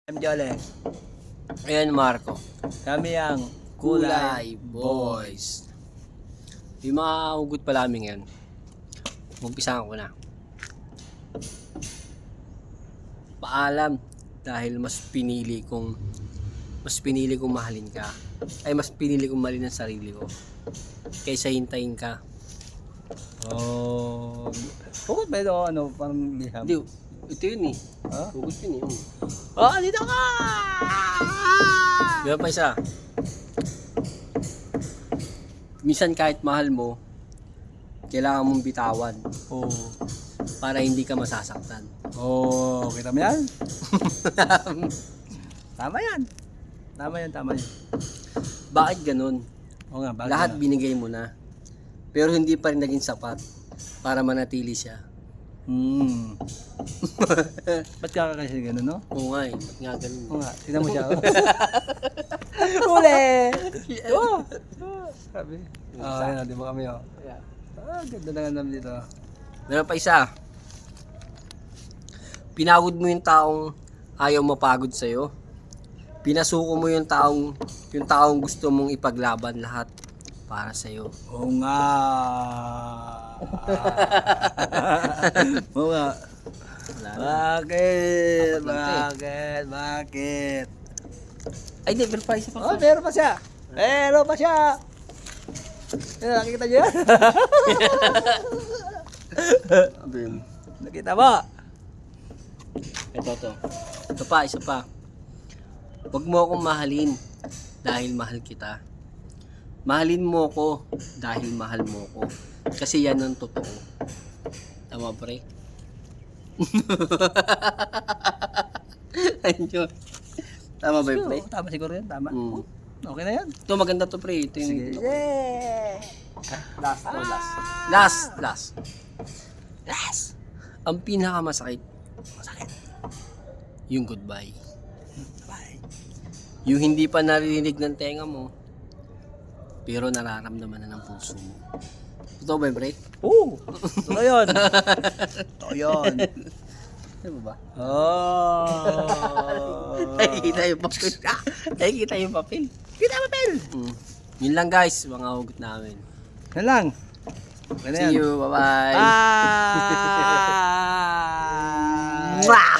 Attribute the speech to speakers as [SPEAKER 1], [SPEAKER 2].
[SPEAKER 1] I'm Jole.
[SPEAKER 2] Ayan, Marco.
[SPEAKER 1] Kami ang
[SPEAKER 2] Kulay Boys. Yung mga hugot pa namin yan. Umpisahan ko na. Paalam dahil mas pinili kong mahalin ka. Ay, mas pinili kong mahalin ang sarili ko kaysa hintayin ka.
[SPEAKER 1] Oh. Hugot ba ito? Ano? Parang liham?
[SPEAKER 2] Hindi, ito yun eh.
[SPEAKER 1] Ha?
[SPEAKER 2] Hugot yun eh.
[SPEAKER 1] Oh, dito ka!
[SPEAKER 2] Meron pa isa. Minsan kahit mahal mo, kailangan mong bitawan
[SPEAKER 1] Oh.
[SPEAKER 2] para hindi ka masasaktan.
[SPEAKER 1] Oh, kita mo yan? Tama yan. Tama yan.
[SPEAKER 2] Bakit ganun?
[SPEAKER 1] Oo nga, bakit
[SPEAKER 2] Lahat
[SPEAKER 1] na?
[SPEAKER 2] binigay mo na. Pero hindi pa rin naging sapat para manatili siya.
[SPEAKER 1] Ba't ka kasi gano'n, no?
[SPEAKER 2] Oo nga eh. Ba't nga ganun?
[SPEAKER 1] Oo nga, tignan mo siya. Uli! Oh! Sabi. Ayan, di ba kami, oh. Ganda na nga naman dito.
[SPEAKER 2] Meron pa isa. Pinagod mo yung taong ayaw mapagod sa'yo. Pinasuko mo yung taong gusto mong ipaglaban lahat para sa'yo.
[SPEAKER 1] Oo nga. Oo nga.
[SPEAKER 2] Wala na.
[SPEAKER 1] Bakit?
[SPEAKER 2] Apat lang
[SPEAKER 1] Bakit?
[SPEAKER 2] Ay, di, meron pa isa pa.
[SPEAKER 1] Oh, meron pa siya. Nakikita niyo yan? Nakita mo?
[SPEAKER 2] Ito. Isa pa. Huwag mo akong mahalin dahil mahal kita. Mahalin mo ko dahil mahal mo ko. Kasi yan ang totoo. Tama, pre? Ayun. Tama ba yun, pre?
[SPEAKER 1] Tama siguro yan, tama.
[SPEAKER 2] Mm.
[SPEAKER 1] Okay na yan.
[SPEAKER 2] Ito maganda to, pre. Ito
[SPEAKER 1] Sige.
[SPEAKER 2] yung
[SPEAKER 1] Yeah!
[SPEAKER 2] last. Ang pinakamasakit. Yung goodbye.
[SPEAKER 1] Bye.
[SPEAKER 2] Yung hindi pa naririnig ng tenga mo, pero nararamdaman na ng puso mo. Totoo ba yun, pre?
[SPEAKER 1] Oo! Totoo yun. Totoo yun.
[SPEAKER 2] Ano ba?
[SPEAKER 1] Oh!
[SPEAKER 2] Nakikita yung papel. Nakikita yung papel.
[SPEAKER 1] Kita papel!
[SPEAKER 2] Yun lang, guys. Mga hugot namin.
[SPEAKER 1] Yan lang. Okay na yan.
[SPEAKER 2] See you. Bye-bye.
[SPEAKER 1] Bye!
[SPEAKER 2] Mwah!